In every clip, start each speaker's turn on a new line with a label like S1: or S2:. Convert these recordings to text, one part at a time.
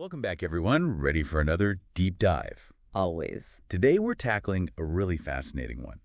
S1: Welcome back, everyone. Ready for another deep dive.
S2: Always.
S1: Today, we're tackling a really fascinating one.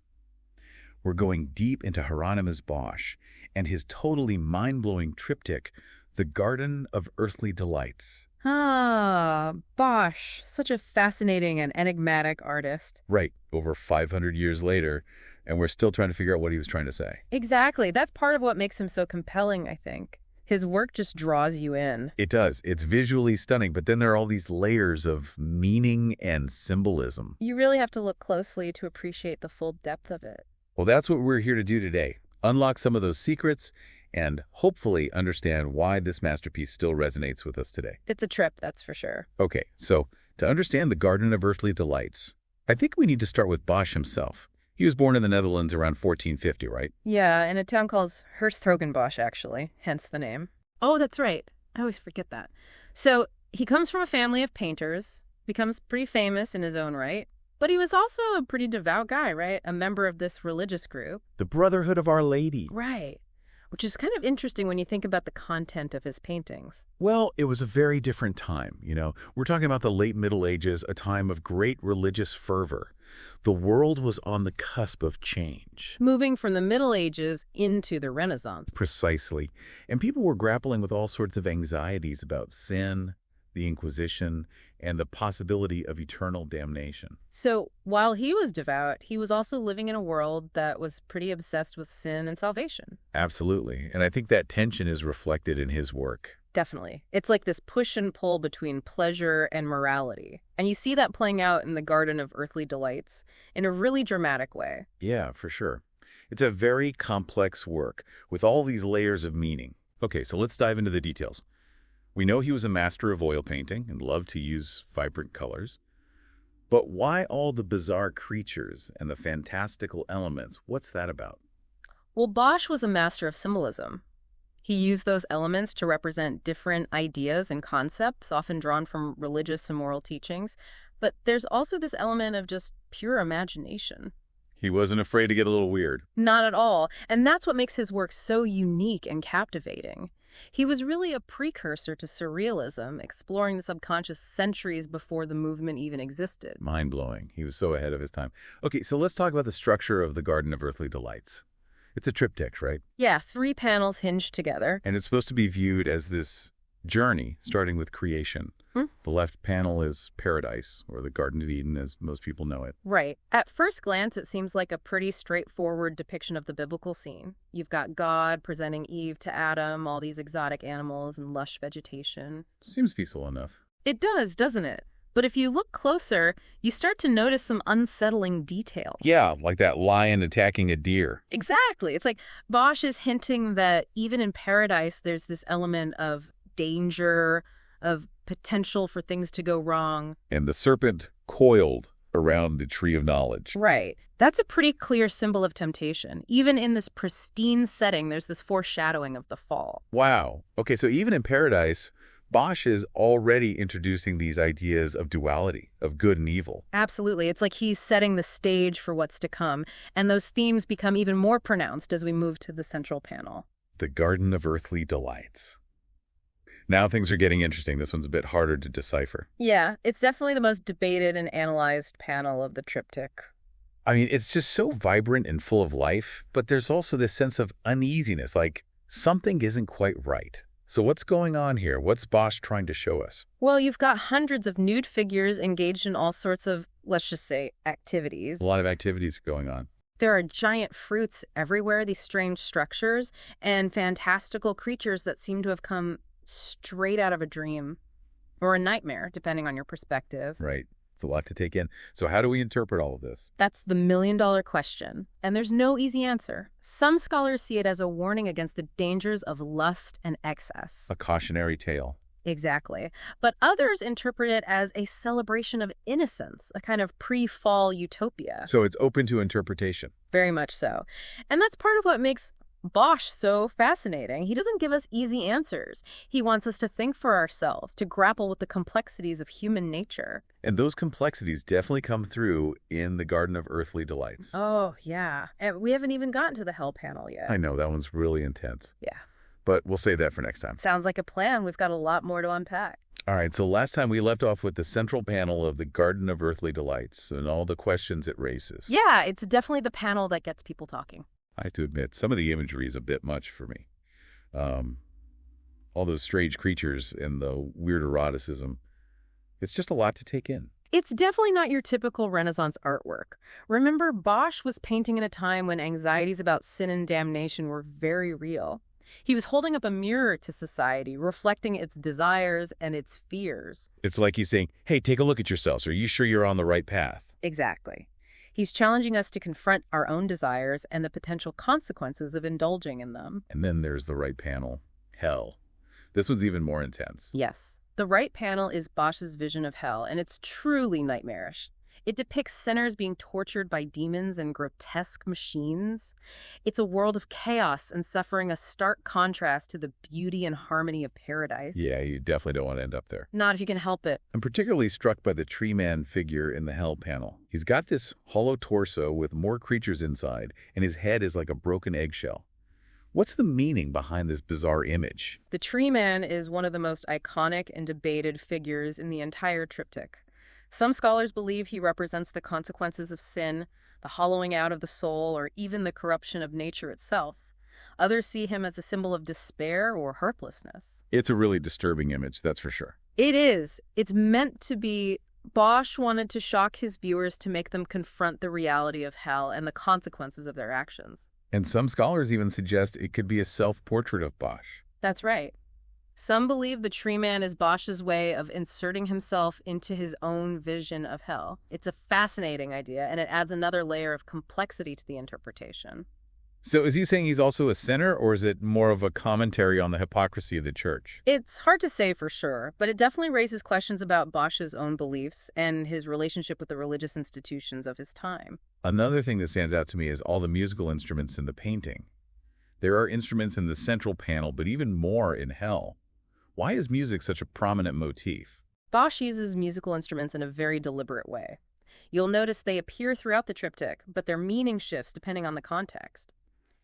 S1: We're going deep into Hieronymus Bosch and his totally mind-blowing triptych, The Garden of Earthly Delights.
S2: Bosch. Such a fascinating and enigmatic artist.
S1: Right, over 500 years later, and we're still trying to figure out what he was trying to say.
S2: Exactly. That's part of what makes him so compelling, I think. His work just draws you in.
S1: It does. It's visually stunning, but then there are all these layers of meaning and symbolism.
S2: You really have to look closely to appreciate the full depth of it.
S1: Well, that's what we're here to do today. Unlock some of those secrets and hopefully understand why this masterpiece still resonates with us today.
S2: It's a trip, that's for sure.
S1: Okay, so to understand the Garden of Earthly Delights, I think we need to start with Bosch himself. He was born in the Netherlands around 1450, right?
S2: Yeah, in a town called Hertogenbosch, actually, hence the name. Oh, that's right. I always forget that. So he comes from a family of painters, becomes pretty famous in his own right, but he was also a pretty devout guy, right? A member of this religious group.
S1: The Brotherhood of Our Lady.
S2: Right. Which is kind of interesting when you think about the content of his paintings.
S1: Well, it was a very different time, We're talking about the late Middle Ages, a time of great religious fervor. The world was on the cusp of change.
S2: Moving from the Middle Ages into the Renaissance.
S1: Precisely. And people were grappling with all sorts of anxieties about sin, the Inquisition, and the possibility of eternal damnation.
S2: So while he was devout, he was also living in a world that was pretty obsessed with sin and salvation.
S1: Absolutely. And I think that tension is reflected in his work.
S2: Definitely. It's like this push and pull between pleasure and morality. And you see that playing out in the Garden of Earthly Delights in a really dramatic way.
S1: Yeah, for sure. It's a very complex work with all these layers of meaning. Okay, so let's dive into the details. We know he was a master of oil painting and loved to use vibrant colors. But why all the bizarre creatures and the fantastical elements? What's that about?
S2: Well, Bosch was a master of symbolism. He used those elements to represent different ideas and concepts, often drawn from religious and moral teachings. But there's also this element of just pure imagination.
S1: He wasn't afraid to get a little weird.
S2: Not at all. And that's what makes his work so unique and captivating. He was really a precursor to surrealism, exploring the subconscious centuries before the movement even existed.
S1: Mind-blowing. He was so ahead of his time. Okay, so let's talk about the structure of the Garden of Earthly Delights. It's a triptych, right?
S2: Yeah, 3 panels hinged together.
S1: And it's supposed to be viewed as this journey, starting with creation. The left panel is paradise, or the Garden of Eden, as most people know it.
S2: Right. At first glance, it seems like a pretty straightforward depiction of the biblical scene. You've got God presenting Eve to Adam, all these exotic animals and lush vegetation.
S1: Seems peaceful enough.
S2: It does, doesn't it? But if you look closer, you start to notice some unsettling details.
S1: Yeah, like that lion attacking a deer.
S2: Exactly. It's like Bosch is hinting that even in paradise, there's this element of danger, of potential for things to go wrong.
S1: And the serpent coiled around the tree of knowledge.
S2: Right. That's a pretty clear symbol of temptation. Even in this pristine setting, there's this foreshadowing of the fall.
S1: Wow. Okay, so even in paradise, Bosch is already introducing these ideas of duality, of good and evil.
S2: Absolutely. It's like he's setting the stage for what's to come. And those themes become even more pronounced as we move to the central panel.
S1: The Garden of Earthly Delights. Now things are getting interesting. This one's a bit harder to decipher.
S2: Yeah, it's definitely the most debated and analyzed panel of the triptych.
S1: I mean, it's just so vibrant and full of life, but there's also this sense of uneasiness, like something isn't quite right. So what's going on here? What's Bosch trying to show us?
S2: Well, you've got hundreds of nude figures engaged in all sorts of, let's just say, activities.
S1: A lot of activities are going on.
S2: There are giant fruits everywhere, these strange structures, and fantastical creatures that seem to have come straight out of a dream or a nightmare, depending on your perspective.
S1: Right. It's a lot to take in. So how do we interpret all of this?
S2: That's the million-dollar question, and there's no easy answer. Some scholars see it as a warning against the dangers of lust and excess.
S1: A cautionary tale.
S2: Exactly. But others interpret it as a celebration of innocence, a kind of pre-fall utopia.
S1: So it's open to interpretation.
S2: Very much so. And that's part of what makes Bosch so fascinating. He doesn't give us easy answers. He wants us to think for ourselves, to grapple with the complexities of human nature.
S1: And those complexities definitely come through in the Garden of Earthly Delights.
S2: Oh, yeah. And we haven't even gotten to the hell panel yet.
S1: I know, that one's really intense.
S2: Yeah.
S1: But we'll save that for next time.
S2: Sounds like a plan. We've got a lot more to unpack.
S1: All right, so last time we left off with the central panel of the Garden of Earthly Delights and all the questions it raises.
S2: Yeah, it's definitely the panel that gets people talking.
S1: I have to admit, some of the imagery is a bit much for me. All those strange creatures and the weird eroticism. It's just a lot to take in.
S2: It's definitely not your typical Renaissance artwork. Remember, Bosch was painting in a time when anxieties about sin and damnation were very real. He was holding up a mirror to society, reflecting its desires and its fears.
S1: It's like he's saying, hey, take a look at yourselves. Are you sure you're on the right path?
S2: Exactly. He's challenging us to confront our own desires and the potential consequences of indulging in them.
S1: And then there's the right panel, hell. This one's even more intense.
S2: Yes. The right panel is Bosch's vision of hell, and it's truly nightmarish. It depicts sinners being tortured by demons and grotesque machines. It's a world of chaos and suffering, a stark contrast to the beauty and harmony of paradise.
S1: Yeah, you definitely don't want to end up there.
S2: Not if you can help it.
S1: I'm particularly struck by the tree man figure in the hell panel. He's got this hollow torso with more creatures inside, and his head is like a broken eggshell. What's the meaning behind this bizarre image?
S2: The tree man is one of the most iconic and debated figures in the entire triptych. Some scholars believe he represents the consequences of sin, the hollowing out of the soul, or even the corruption of nature itself. Others see him as a symbol of despair or hopelessness.
S1: It's a really disturbing image, that's for sure.
S2: It is. It's meant to be. Bosch wanted to shock his viewers to make them confront the reality of hell and the consequences of their actions.
S1: And some scholars even suggest it could be a self-portrait of Bosch.
S2: That's right. Some believe the tree man is Bosch's way of inserting himself into his own vision of hell. It's a fascinating idea, and it adds another layer of complexity to the interpretation.
S1: So is he saying he's also a sinner, or is it more of a commentary on the hypocrisy of the church?
S2: It's hard to say for sure, but it definitely raises questions about Bosch's own beliefs and his relationship with the religious institutions of his time.
S1: Another thing that stands out to me is all the musical instruments in the painting. There are instruments in the central panel, but even more in hell. Why is music such a prominent motif?
S2: Bosch uses musical instruments in a very deliberate way. You'll notice they appear throughout the triptych, but their meaning shifts depending on the context.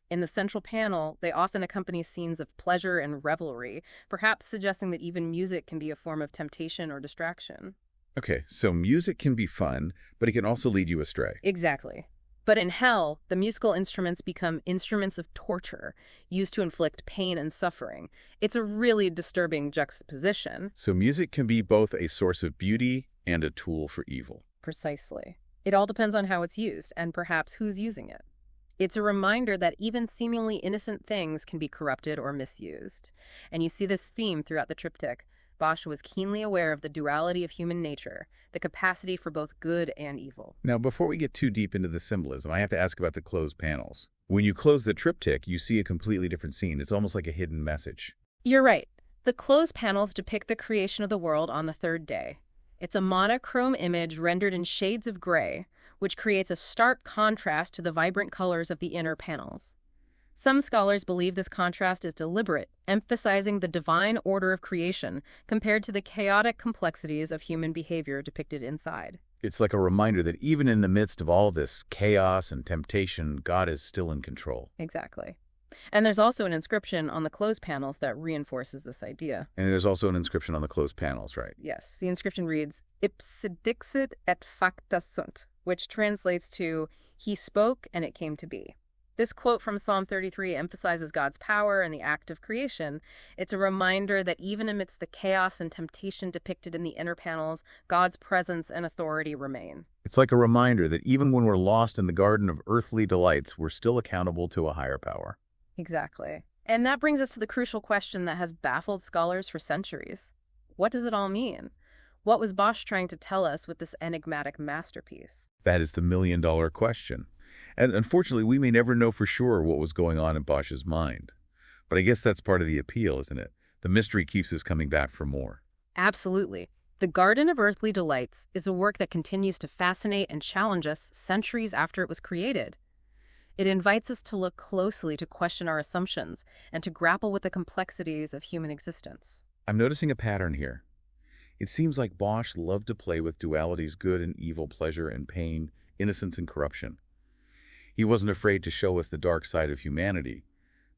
S2: In the central panel, they often accompany scenes of pleasure and revelry, perhaps suggesting that even music can be a form of temptation or distraction.
S1: Okay, so music can be fun, but it can also lead you astray.
S2: Exactly. But in hell, the musical instruments become instruments of torture, used to inflict pain and suffering. It's a really disturbing juxtaposition.
S1: So music can be both a source of beauty and a tool for evil.
S2: Precisely. It all depends on how it's used, and perhaps who's using it. It's a reminder that even seemingly innocent things can be corrupted or misused. And you see this theme throughout the triptych. Bosch was keenly aware of the duality of human nature, the capacity for both good and evil.
S1: Now, before we get too deep into the symbolism, I have to ask about the closed panels. When you close the triptych, you see a completely different scene. It's almost like a hidden message.
S2: You're right. The closed panels depict the creation of the world on the third day. It's a monochrome image rendered in shades of gray, which creates a stark contrast to the vibrant colors of the inner panels. Some scholars believe this contrast is deliberate, emphasizing the divine order of creation compared to the chaotic complexities of human behavior depicted inside.
S1: It's like a reminder that even in the midst of all this chaos and temptation, God is still in control.
S2: Exactly. And there's also an inscription on the closed panels that reinforces this idea.
S1: And there's also an inscription on the closed panels, right?
S2: Yes, the inscription reads, Ipse dixit et facta sunt, which translates to, he spoke and it came to be. This quote from Psalm 33 emphasizes God's power and the act of creation. It's a reminder that even amidst the chaos and temptation depicted in the inner panels, God's presence and authority remain.
S1: It's like a reminder that even when we're lost in the garden of earthly delights, we're still accountable to a higher power.
S2: Exactly. And that brings us to the crucial question that has baffled scholars for centuries. What does it all mean? What was Bosch trying to tell us with this enigmatic masterpiece?
S1: That is the million-dollar question. And unfortunately, we may never know for sure what was going on in Bosch's mind. But I guess that's part of the appeal, isn't it? The mystery keeps us coming back for more.
S2: Absolutely. The Garden of Earthly Delights is a work that continues to fascinate and challenge us centuries after it was created. It invites us to look closely, to question our assumptions, and to grapple with the complexities of human existence.
S1: I'm noticing a pattern here. It seems like Bosch loved to play with dualities, good and evil, pleasure and pain, innocence and corruption. He wasn't afraid to show us the dark side of humanity,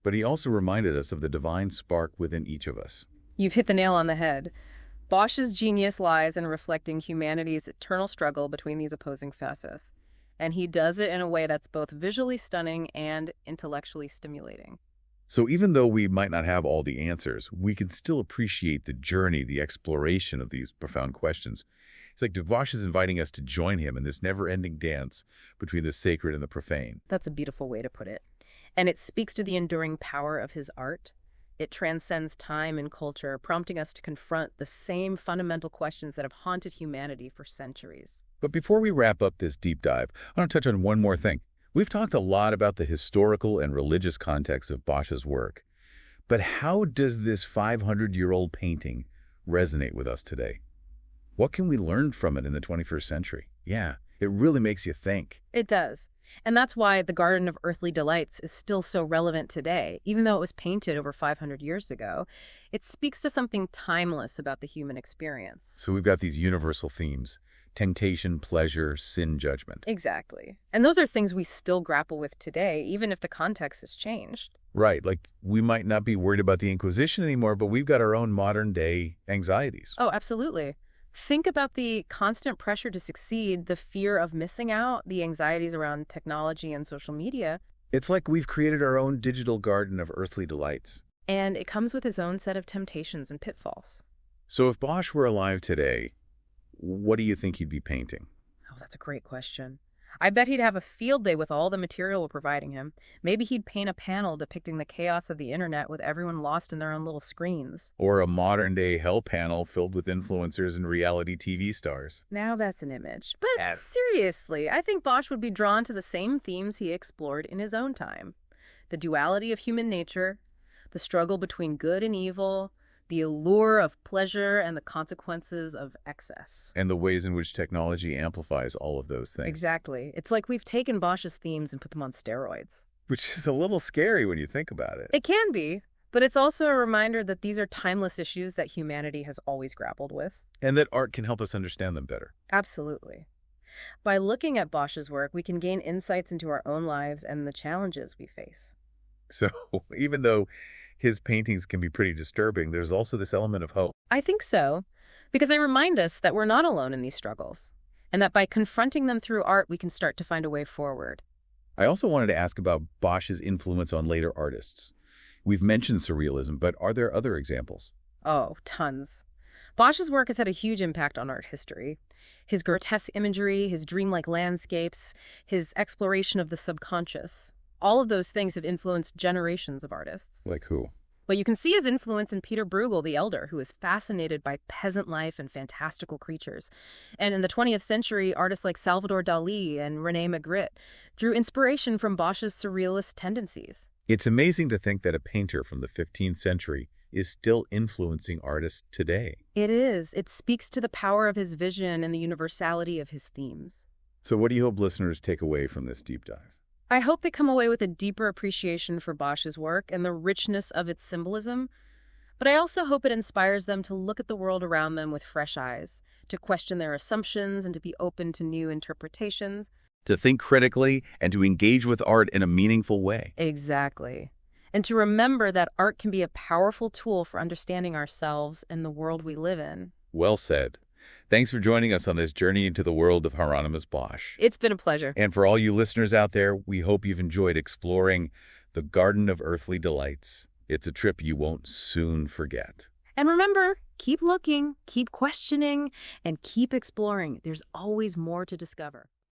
S1: but he also reminded us of the divine spark within each of us.
S2: You've hit the nail on the head. Bosch's genius lies in reflecting humanity's eternal struggle between these opposing facets. And he does it in a way that's both visually stunning and intellectually stimulating.
S1: So even though we might not have all the answers, we can still appreciate the journey, the exploration of these profound questions. It's like Bosch is inviting us to join him in this never-ending dance between the sacred and the profane.
S2: That's a beautiful way to put it. And it speaks to the enduring power of his art. It transcends time and culture, prompting us to confront the same fundamental questions that have haunted humanity for centuries.
S1: But before we wrap up this deep dive, I want to touch on one more thing. We've talked a lot about the historical and religious context of Bosch's work. But how does this 500-year-old painting resonate with us today? What can we learn from it in the 21st century? Yeah, it really makes you think.
S2: It does. And that's why the Garden of Earthly Delights is still so relevant today. Even though it was painted over 500 years ago, it speaks to something timeless about the human experience.
S1: So we've got these universal themes: temptation, pleasure, sin, judgment.
S2: Exactly. And those are things we still grapple with today, even if the context has changed.
S1: Right, like we might not be worried about the Inquisition anymore, but we've got our own modern-day anxieties.
S2: Oh, absolutely. Think about the constant pressure to succeed, the fear of missing out, the anxieties around technology and social media.
S1: It's like we've created our own digital garden of earthly delights.
S2: And it comes with its own set of temptations and pitfalls.
S1: So if Bosch were alive today, what do you think he'd be painting?
S2: Oh, that's a great question. I bet he'd have a field day with all the material we're providing him. Maybe he'd paint a panel depicting the chaos of the internet with everyone lost in their own little screens.
S1: Or a modern-day hell panel filled with influencers and reality TV stars.
S2: Now that's an image. But seriously, I think Bosch would be drawn to the same themes he explored in his own time. The duality of human nature, the struggle between good and evil, the allure of pleasure and the consequences of excess.
S1: And the ways in which technology amplifies all of those things.
S2: Exactly. It's like we've taken Bosch's themes and put them on steroids.
S1: Which is a little scary when you think about it.
S2: It can be, but it's also a reminder that these are timeless issues that humanity has always grappled with.
S1: And that art can help us understand them better.
S2: Absolutely. By looking at Bosch's work, we can gain insights into our own lives and the challenges we face.
S1: So even though his paintings can be pretty disturbing, there's also this element of hope.
S2: I think so, because they remind us that we're not alone in these struggles, and that by confronting them through art, we can start to find a way forward.
S1: I also wanted to ask about Bosch's influence on later artists. We've mentioned surrealism, but are there other examples?
S2: Oh, tons. Bosch's work has had a huge impact on art history. His grotesque imagery, his dreamlike landscapes, his exploration of the subconscious. All of those things have influenced generations of artists.
S1: Like who?
S2: Well, you can see his influence in Peter Bruegel the Elder, who is fascinated by peasant life and fantastical creatures. And in the 20th century, artists like Salvador Dali and René Magritte drew inspiration from Bosch's surrealist tendencies.
S1: It's amazing to think that a painter from the 15th century is still influencing artists today.
S2: It is. It speaks to the power of his vision and the universality of his themes.
S1: So what do you hope listeners take away from this deep dive?
S2: I hope they come away with a deeper appreciation for Bosch's work and the richness of its symbolism, but I also hope it inspires them to look at the world around them with fresh eyes, to question their assumptions and to be open to new interpretations.
S1: To think critically and to engage with art in a meaningful way.
S2: Exactly. And to remember that art can be a powerful tool for understanding ourselves and the world we live in.
S1: Well said. Thanks for joining us on this journey into the world of Hieronymus Bosch.
S2: It's been a pleasure.
S1: And for all you listeners out there, we hope you've enjoyed exploring the Garden of Earthly Delights. It's a trip you won't soon forget.
S2: And remember, keep looking, keep questioning, and keep exploring. There's always more to discover.